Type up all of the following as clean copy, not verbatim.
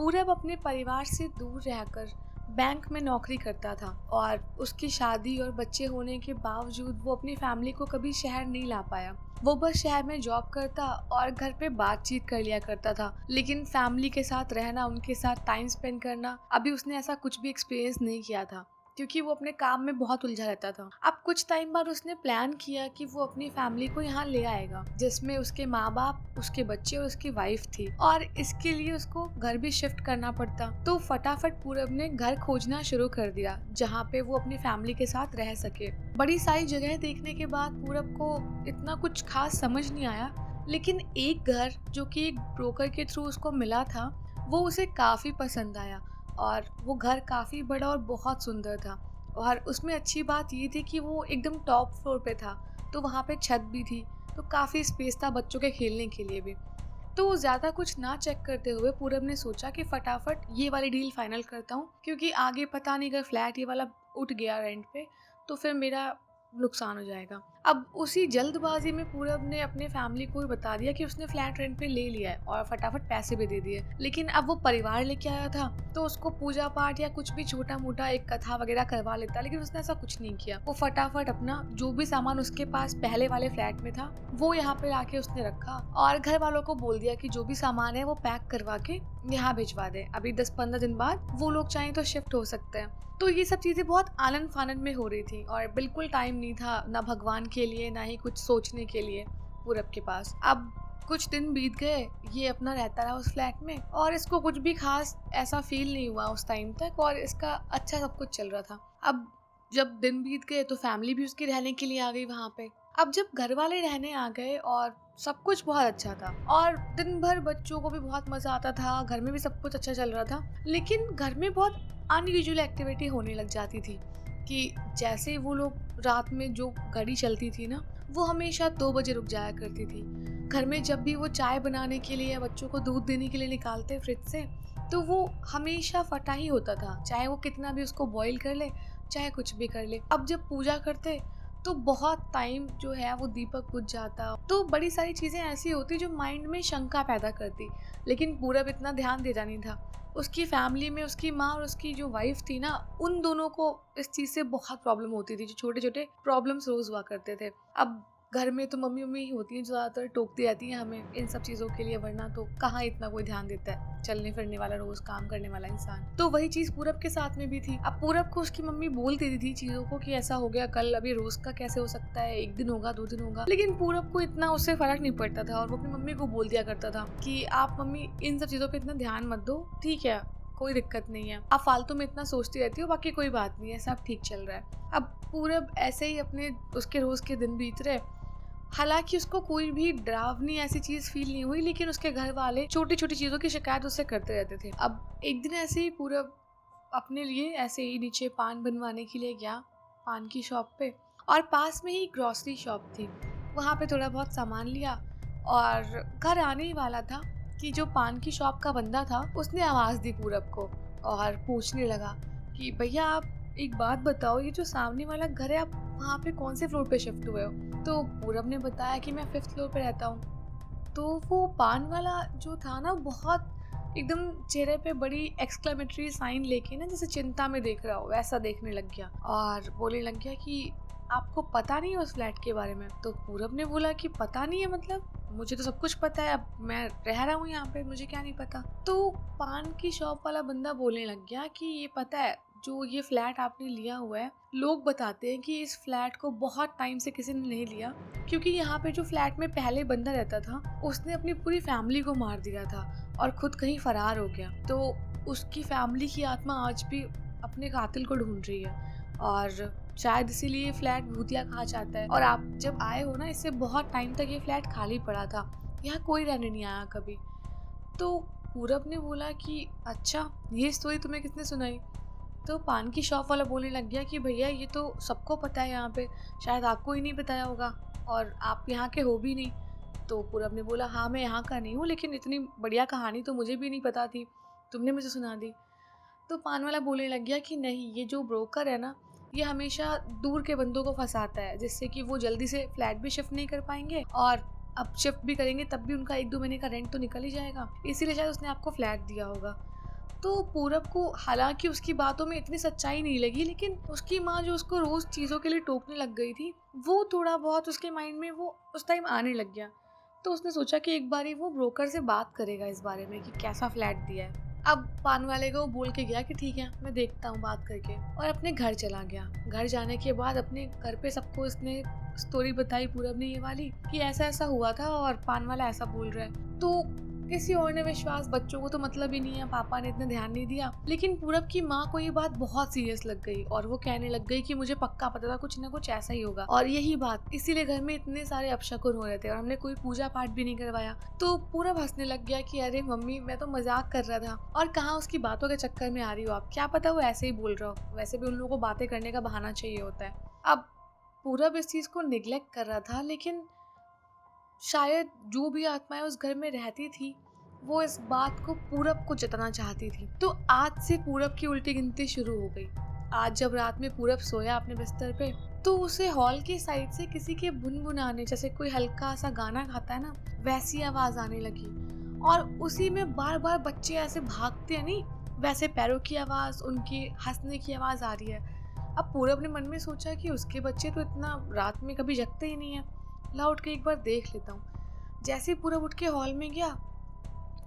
पूरब अपने परिवार से दूर रहकर बैंक में नौकरी करता था और उसकी शादी और बच्चे होने के बावजूद वो अपनी फैमिली को कभी शहर नहीं ला पाया। वो बस शहर में जॉब करता और घर पे बातचीत कर लिया करता था, लेकिन फैमिली के साथ रहना, उनके साथ टाइम स्पेंड करना, अभी उसने ऐसा कुछ भी एक्सपीरियंस नहीं किया था क्योंकि वो अपने काम में बहुत उलझा रहता था। अब कुछ टाइम बाद उसने प्लान किया कि वो अपनी फैमिली को यहाँ ले आएगा, जिसमें उसके माँ बाप, उसके बच्चे और उसकी वाइफ थी, और इसके लिए उसको घर भी शिफ्ट करना पड़ता। तो फटाफट पूरब ने घर खोजना शुरू कर दिया जहाँ पे वो अपनी फैमिली के साथ रह सके। बड़ी सारी जगह देखने के बाद पूरब को इतना कुछ खास समझ नहीं आया, लेकिन एक घर जो कि एक ब्रोकर के थ्रू उसको मिला था, वो उसे काफी पसंद आया और वो घर काफ़ी बड़ा और बहुत सुंदर था। और उसमें अच्छी बात ये थी कि वो एकदम टॉप फ्लोर पे था, तो वहाँ पे छत भी थी, तो काफ़ी स्पेस था बच्चों के खेलने के लिए भी। तो ज़्यादा कुछ ना चेक करते हुए पूरब ने सोचा कि फटाफट ये वाली डील फाइनल करता हूँ, क्योंकि आगे पता नहीं अगर फ्लैट ये वाला उठ गया रेंट पे तो फिर मेरा नुकसान हो जाएगा। अब उसी जल्दबाजी में पूरब ने अपने फैमिली को बता दिया कि उसने फ्लैट रेंट पे ले लिया है और फटाफट पैसे भी दे दिए। लेकिन अब वो परिवार लेके आया था, तो उसको पूजा पाठ या कुछ भी छोटा मोटा एक कथा वगैरह करवा लेता, लेकिन उसने ऐसा कुछ नहीं किया। वो फटाफट अपना जो भी सामान उसके पास पहले वाले फ्लैट में था वो यहाँ पे लाके उसने रखा और घर वालों को बोल दिया कि जो भी सामान है वो पैक करवा के यहाँ भिजवा दे। अभी 10-15 दिन बाद वो लोग चाहें तो शिफ्ट हो सकते हैं। तो ये सब चीजें बहुत आनंद फानंद में हो रही थी और बिल्कुल टाइम नहीं था ना भगवान के लिए ना ही कुछ सोचने के लिए पूरब के पास। अब कुछ दिन बीत गए, ये अपना रहता रहा उस फ्लैट में और इसको कुछ भी खास ऐसा फील नहीं हुआ उस टाइम तक और इसका अच्छा सब कुछ चल रहा था। अब जब दिन बीत गए तो फैमिली भी उसकी रहने के लिए आ गई वहाँ पे। अब जब घर वाले रहने आ गए और सब कुछ बहुत अच्छा था और दिन भर बच्चों को भी बहुत मजा आता था, घर में भी सब कुछ अच्छा चल रहा था, लेकिन घर में बहुत अनयूजुअल एक्टिविटी होने लग जाती थी कि जैसे वो लोग रात में जो गाड़ी चलती थी ना, वो हमेशा 2 बजे रुक जाया करती थी। घर में जब भी वो चाय बनाने के लिए या बच्चों को दूध देने के लिए निकालते फ्रिज से, तो वो हमेशा फटा ही होता था, चाहे वो कितना भी उसको बॉईल कर ले, चाहे कुछ भी कर ले। अब जब पूजा करते तो बहुत टाइम जो है वो दीपक बुझ जाता। तो बड़ी सारी चीजें ऐसी होती जो माइंड में शंका पैदा करती, लेकिन पूरब इतना ध्यान देता नहीं था। उसकी फैमिली में उसकी माँ और उसकी जो वाइफ थी ना, उन दोनों को इस चीज से बहुत प्रॉब्लम होती थी, जो छोटे छोटे प्रॉब्लम्स रोज हुआ करते थे। अब घर में तो मम्मी मम्मी ही होती हैं जो ज्यादातर टोकती रहती हैं हमें इन सब चीजों के लिए, वरना तो कहाँ इतना कोई ध्यान देता है चलने फिरने वाला, रोज काम करने वाला इंसान। तो वही चीज पूरब के साथ में भी थी। अब पूरब को उसकी मम्मी बोल देती थी चीजों को कि ऐसा हो गया कल, अभी रोज का कैसे हो सकता है, एक दिन होगा 2 दिन होगा, लेकिन पूरब को इतना उससे फर्क नहीं पड़ता था और वो अपनी मम्मी को बोल दिया करता था कि आप मम्मी इन सब चीजों पे इतना ध्यान मत दो, ठीक है, कोई दिक्कत नहीं है, आप फालतू में इतना सोचती रहती हो, बाकी कोई बात नहीं है, सब ठीक चल रहा है। अब पूरब ऐसे ही अपने उसके रोज के दिन बीत रहे, हालांकि उसको कोई भी डरावनी ऐसी चीज फील नहीं हुई, लेकिन उसके घर वाले छोटी छोटी चीजों की शिकायत उससे करते रहते थे। अब एक दिन ऐसे ही पूरब अपने लिए ऐसे ही नीचे पान बनवाने के लिए गया पान की शॉप पे, और पास में ही ग्रोसरी शॉप थी, वहाँ पे थोड़ा बहुत सामान लिया और घर आने ही वाला था कि जो पान की शॉप का बंदा था उसने आवाज़ दी पूरब को और पूछने लगा कि भैया आप एक बात बताओ, ये जो सामने वाला घर है, आप वहाँ पे कौन से फ्लोर पे शिफ्ट हुए हो? तो पूरब ने बताया कि मैं 5th फ्लोर पे रहता हूँ। तो वो पान वाला जो था ना, बहुत एकदम चेहरे पे बड़ी एक्सक्लेमेटरी साइन लेके ना, जैसे चिंता में देख रहा हो वैसा देखने लग गया और बोलने लग गया कि आपको पता नहीं है उस फ्लैट के बारे में? तो पूरब ने बोला कि पता नहीं है मतलब, मुझे तो सब कुछ पता है, अब मैं रह रहा हूँ यहाँ पे, मुझे क्या नहीं पता। तो पान की शॉप वाला बंदा बोलने लग गया कि ये पता है, जो ये फ्लैट आपने लिया हुआ है, लोग बताते हैं कि इस फ्लैट को बहुत टाइम से किसी ने नहीं लिया, क्योंकि यहाँ पे जो फ्लैट में पहले बंदा रहता था उसने अपनी पूरी फैमिली को मार दिया था और खुद कहीं फरार हो गया। तो उसकी फैमिली की आत्मा आज भी अपने कातिल को ढूंढ रही है और शायद इसीलिए फ्लैट भूतिया कहा जाता है। और आप जब आए हो ना, इससे बहुत टाइम तक ये फ्लैट खाली पड़ा था, यहाँ कोई रहने नहीं आया कभी। तो पूरब ने बोला कि अच्छा, ये स्टोरी तुम्हें किसने सुनाई? तो पान की शॉप वाला बोलने लग गया कि भैया ये तो सबको पता है यहाँ पे, शायद आपको ही नहीं बताया होगा और आप यहाँ के हो भी नहीं। तो पूरब ने बोला हाँ, मैं यहाँ का नहीं हूँ, लेकिन इतनी बढ़िया कहानी तो मुझे भी नहीं पता थी, तुमने मुझे सुना दी। तो पान वाला बोलने लग गया कि नहीं, ये जो ब्रोकर है ना, ये हमेशा दूर के बंदों को फंसाता है, जिससे कि वो जल्दी से फ्लैट भी शिफ्ट नहीं कर पाएंगे और अब शिफ्ट भी करेंगे तब भी उनका 1-2 महीने का रेंट तो निकल ही जाएगा, इसीलिए शायद उसने आपको फ्लैट दिया होगा। तो पूरब को हालांकि उसकी बातों में इतनी सच्चाई नहीं लगी, लेकिन उसकी माँ जो उसको रोज चीज़ों के लिए टोकने लग गई थी, वो थोड़ा बहुत उसके माइंड में वो उस टाइम आने लग गया। तो उसने सोचा कि एक बारी वो ब्रोकर से बात करेगा इस बारे में कि कैसा फ्लैट दिया है। अब पान वाले को वो बोल के गया कि ठीक है, मैं देखता हूँ बात करके, और अपने घर चला गया। घर जाने के बाद अपने घर पे सबको इसने स्टोरी बताई पूरब ने ये वाली कि ऐसा ऐसा हुआ था और पान वाला ऐसा बोल रहा है। तो किसी और ने विश्वास, बच्चों को तो मतलब ही नहीं है, पापा ने इतना ध्यान नहीं दिया। लेकिन पूरब की माँ को ये बात बहुत सीरियस लग गई और वो कहने लग गई कि मुझे पक्का पता था कुछ ना कुछ ऐसा ही होगा, और यही बात इसीलिए घर में इतने सारे अपशकुन हो रहे थे और हमने कोई पूजा पाठ भी नहीं करवाया। तो पूरब हंसने लग गया कि अरे मम्मी, मैं तो मजाक कर रहा था, और कहाँ उसकी बातों के चक्कर में आ रही हो आप, क्या पता वो ऐसे ही बोल रहा हो, वैसे भी उन लोगों को बातें करने का बहाना चाहिए होता है। अब पूरब इस चीज को निग्लेक्ट कर रहा था, लेकिन शायद जो भी आत्माएं उस घर में रहती थी वो इस बात को पूरब को जताना चाहती थी। तो आज से पूरब की उल्टी गिनती शुरू हो गई। आज जब रात में पूरब सोया अपने बिस्तर पे, तो उसे हॉल की साइड से किसी के बुनबुनाने, जैसे कोई हल्का सा गाना गाता है ना, वैसी आवाज आने लगी। और उसी में बार बार बच्चे ऐसे भागते हैं नहीं, वैसे पैरों की आवाज, उनकी हंसने की आवाज आ रही है। अब पूरब ने मन में सोचा कि उसके बच्चे तो इतना रात में कभी जगते ही नहीं है, ला उठ के एक बार देख लेता हूँ। जैसे ही पूरब उठ के हॉल में गया,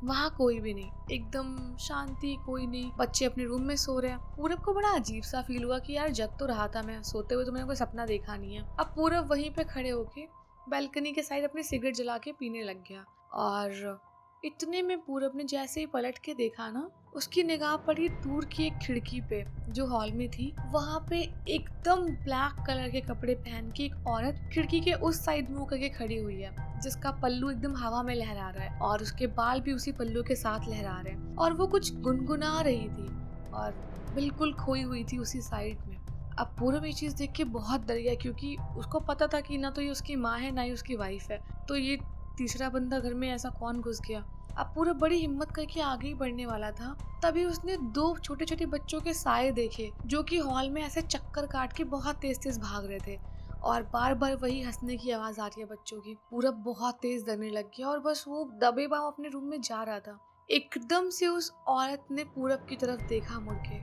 वहाँ कोई भी नहीं, एकदम शांति, कोई नहीं, बच्चे अपने रूम में सो रहे हैं। पूरब को बड़ा अजीब सा फील हुआ कि यार जग तो रहा था मैं, सोते हुए तो मैंने कोई सपना देखा नहीं है। अब पूरब वहीं पे खड़े होके बालकनी के साइड अपनी सिगरेट जला के पीने लग गया। और इतने में पूरब ने जैसे ही पलट के देखा ना, उसकी निगाह पड़ी दूर की एक खिड़की पे जो हॉल में थी। वहाँ पे एकदम ब्लैक कलर के कपड़े पहन के एक औरत खिड़की के उस साइड मुंह करके खड़ी हुई है, जिसका पल्लू एकदम हवा में लहरा रहा है और उसके बाल भी उसी पल्लू के साथ लहरा रहे हैं, और वो कुछ गुनगुना रही थी और बिल्कुल खोई हुई थी उसी साइड में। अब पूरब ये चीज देख के बहुत डर गया, क्योंकि उसको पता था कि ना तो ये उसकी माँ है ना ही उसकी वाइफ है, तो ये तीसरा बंदा घर में ऐसा कौन घुस गया। अब पूरब बड़ी हिम्मत करके आगे ही बढ़ने वाला था, तभी उसने दो छोटे छोटे बच्चों के साए देखे जो कि हॉल में ऐसे चक्कर काट के बहुत तेज तेज भाग रहे थे, और बार बार वही हंसने की आवाज आ रही है बच्चों की। पूरब बहुत तेज डरने लग गया और बस वो दबे पांव अपने रूम में जा रहा था। एकदम से उस औरत ने पूरब की तरफ देखा मुड़ के,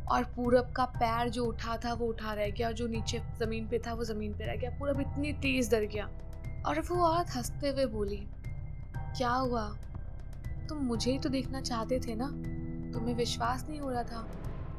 और पूरब का पैर जो उठा था वो उठा रह गया, जो नीचे जमीन पे था वो जमीन पे रह गया। पूरब इतनी तेज डर गया, और वो औरत हंसते हुए बोली, क्या हुआ, तुम मुझे ही तो देखना चाहते थे ना, तुम्हें विश्वास नहीं हो रहा था।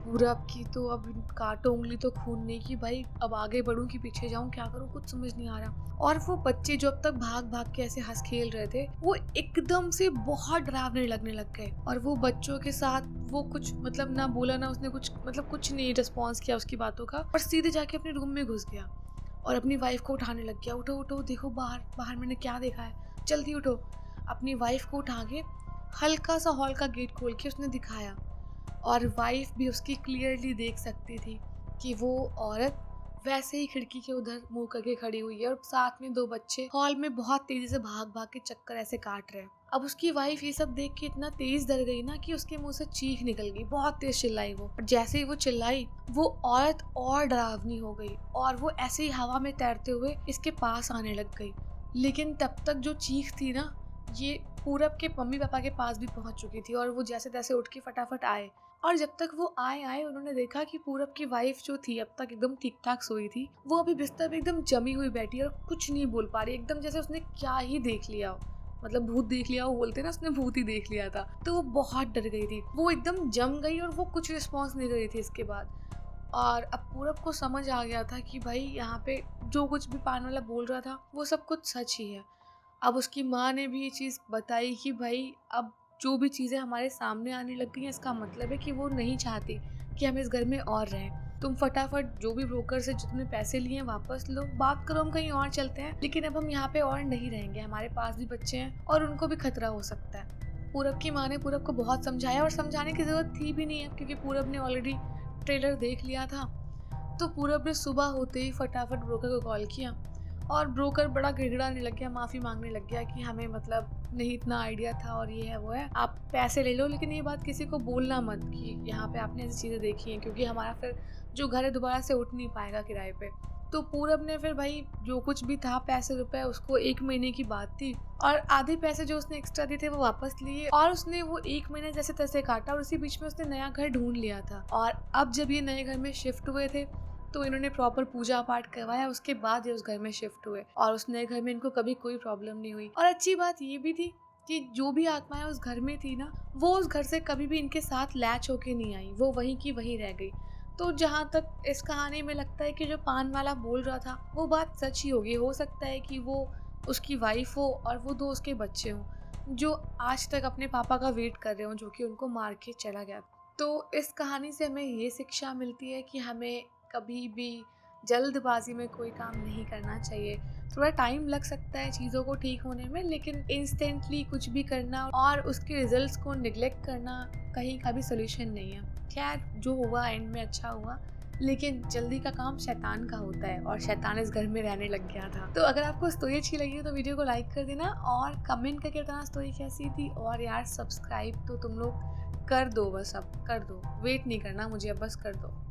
पूरब की तो अब काटो उंगली तो खून नहीं की भाई, अब आगे बढ़ूं कि पीछे जाऊं, क्या करूं, कुछ समझ नहीं आ रहा। और वो बच्चे जो अब तक भाग भाग के ऐसे हंस खेल रहे थे, वो एकदम से बहुत डरावने लगने लग गए, और वो बच्चों के साथ वो कुछ मतलब ना बोला ना उसने कुछ, मतलब कुछ नहीं रिस्पॉन्स किया उसकी बातों का, और सीधे जाके अपने रूम में घुस गया और अपनी वाइफ को उठाने लग गया। उठो उठो, देखो बाहर बाहर मैंने क्या देखा है, जल्दी उठो। अपनी वाइफ को उठा के हल्का सा हॉल का गेट खोल के उसने दिखाया, और वाइफ भी उसकी क्लियरली देख सकती थी कि वो औरत वैसे ही खिड़की के उधर मुंह करके खड़ी हुई है, और साथ में दो बच्चे हॉल में बहुत तेजी से भाग भाग के चक्कर ऐसे काट रहे हैं। अब उसकी वाइफ ये सब देख के इतना तेज डर गई ना कि उसके मुंह से चीख निकल गई, बहुत तेज चिल्लाई वो। और जैसे ही वो चिल्लाई, वो औरत और डरावनी हो गई और वो ऐसे ही हवा में तैरते हुए इसके पास आने लग गई। लेकिन तब तक जो चीख थी ना, ये पूरब के मम्मी पापा के पास भी पहुंच चुकी थी, और वो जैसे तैसे उठ के फटाफट आए। और जब तक वो आए उन्होंने देखा कि पूरब की वाइफ जो थी अब तक एकदम ठीक ठाक सोई थी, वो अभी बिस्तर पे एकदम जमी हुई बैठी और कुछ नहीं बोल पा रही, एकदम जैसे उसने क्या ही देख लिया हो, मतलब भूत देख लिया हो बोलते ना, उसने भूत ही देख लिया था। तो वो बहुत डर गई थी, वो एकदम जम गई और वो कुछ रिस्पॉन्स नहीं कर रही थी इसके बाद। और अब पूरब को समझ आ गया था कि भाई यहाँ पे जो कुछ भी पान वाला बोल रहा था वो सब कुछ सच ही है। अब उसकी माँ ने भी ये चीज़ बताई कि भाई अब जो भी चीज़ें हमारे सामने आने लग गई हैं, इसका मतलब है कि वो नहीं चाहती कि हम इस घर में और रहें। तुम फटाफट जो भी ब्रोकर से जितने पैसे लिए हैं वापस लो, बात करो, हम कहीं और चलते हैं, लेकिन अब हम यहाँ पे और नहीं रहेंगे, हमारे पास भी बच्चे हैं और उनको भी खतरा हो सकता है। पूरब की माँ ने पूरब को बहुत समझाया, और समझाने की ज़रूरत थी भी नहीं है, क्योंकि पूरब ने ऑलरेडी ट्रेलर देख लिया था। तो पूरब ने सुबह होते ही फटाफट ब्रोकर को कॉल किया, और ब्रोकर बड़ा गिड़गिड़ाने लग गया, माफ़ी मांगने लग गया कि हमें मतलब नहीं इतना आइडिया था और ये है वो है, आप पैसे ले लो, लेकिन ये बात किसी को बोलना मत कि यहाँ पे आपने ऐसी चीज़ें देखी हैं, क्योंकि हमारा फिर जो घर है दोबारा से उठ नहीं पाएगा किराए पे। तो पूरब ने फिर भाई जो कुछ भी था पैसे रुपए, उसको 1 महीने की बात थी, और आधे पैसे जो उसने एक्स्ट्रा दिए थे वो वापस लिए, और उसने वो 1 महीना जैसे तैसे काटा, और उसी बीच में उसने नया घर ढूंढ लिया था। और अब जब ये नए घर में शिफ्ट हुए थे तो इन्होंने प्रॉपर पूजा पाठ करवाया, उसके बाद ये उस घर में शिफ्ट हुए, और उस नए घर में इनको कभी कोई प्रॉब्लम नहीं हुई। और अच्छी बात ये भी थी कि जो भी आत्माएं उस घर में थी ना, वो उस घर से कभी भी इनके साथ लैच होके नहीं आई, वो वहीं की वहीं रह गई। तो जहाँ तक इस कहानी में लगता है कि जो पान वाला बोल रहा था वो बात सच ही होगी। हो सकता है कि वो उसकी वाइफ हो और वो 2 उसके बच्चे हों जो आज तक अपने पापा का वेट कर रहे हों, जो कि उनको मार के चला गया। तो इस कहानी से हमें ये शिक्षा मिलती है कि हमें कभी भी जल्दबाजी में कोई काम नहीं करना चाहिए। थोड़ा टाइम लग सकता है चीज़ों को ठीक होने में, लेकिन इंस्टेंटली कुछ भी करना और उसके रिजल्ट्स को निगलेक्ट करना कहीं का भी सोल्यूशन नहीं है। खैर, जो हुआ एंड में अच्छा हुआ, लेकिन जल्दी का काम शैतान का होता है, और शैतान इस घर में रहने लग गया था। तो अगर आपको स्टोरी अच्छी लगी हो तो वीडियो को लाइक कर देना, और कमेंट करके बताना स्टोरी कैसी थी। और यार, सब्सक्राइब तो तुम लोग कर दो, बस अब कर दो, वेट नहीं करना मुझे, अब बस कर दो।